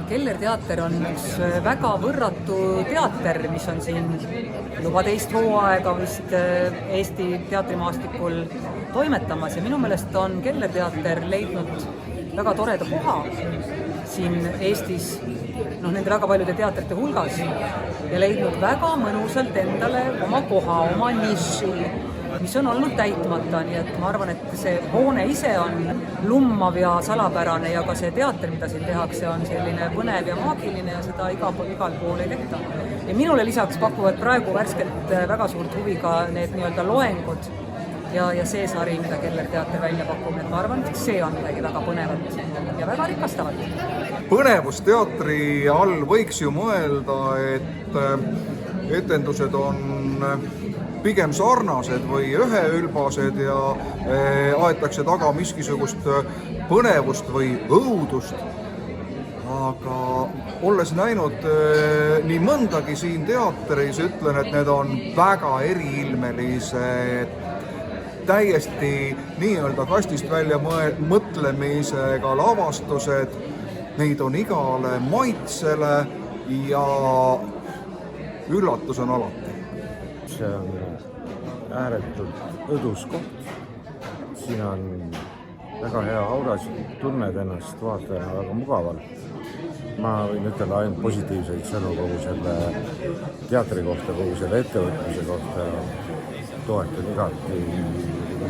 Keller teater on üks väga võrratu teater, mis on siin juba teist hooaega vist Eesti teatrimaastikul toimetamas ja minu meelest on Keller teater leidnud väga toreda koha siin Eestis, nende väga paljude teatrite hulgas ja leidnud väga mõnusalt endale oma koha, oma niši, mis on olnud täitmata, nii et ma arvan, et see hoone ise on lummav ja salapärane ja ka see teater, mida siin tehakse, on selline põnev ja maagiline ja seda igal pool ei tehta. Ja minule lisaks pakuvad praegu värskelt väga suurt huvi ka need nii-öelda loengud ja see sari, mida Keller teater välja pakub, et ma arvan, et see on midagi väga põnevat ja väga rikastavat. Põnevusteatri all võiks ju mõelda, et etendused on pigem sarnased või üheülbased ja aetakse taga miskisugust põnevust või õudust. Aga olles näinud nii mõndagi siin teatris, ütlen, et need on väga eriilmelised, täiesti nii-öelda kastist välja mõtlemisega lavastused, neid on igale maitsele ja üllatus on alati. See on ääretult õdus koht, siin on väga hea aura, tunned ennast vaatajana väga mugavalt. Ma võin ütelda ainult positiivseid sõnu kogu selle teatri kohta, kogu selle ettevõtmise kohta, toetan igati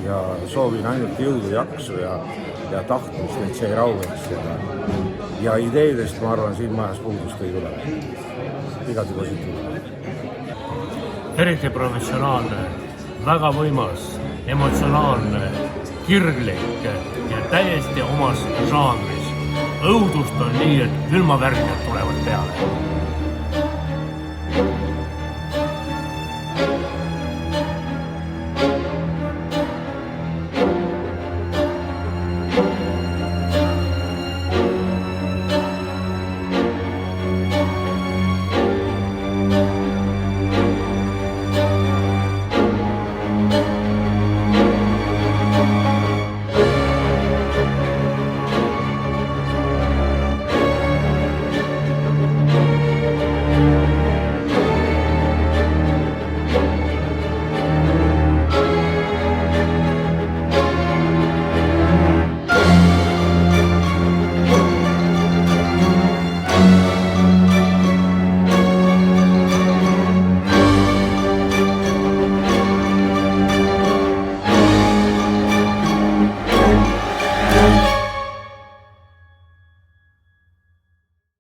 ja soovin ainult jõudu, jaksu ja tahtmist, et see ei raugeks ja ideedest, ma arvan, siin majas puudust ei tule. Igati positiivne. Eriti professionaalne, väga võimas, emotsionaalne, kirglik ja täiesti omas žanris. Õudust on nii, et külmavärgid tulevad peale.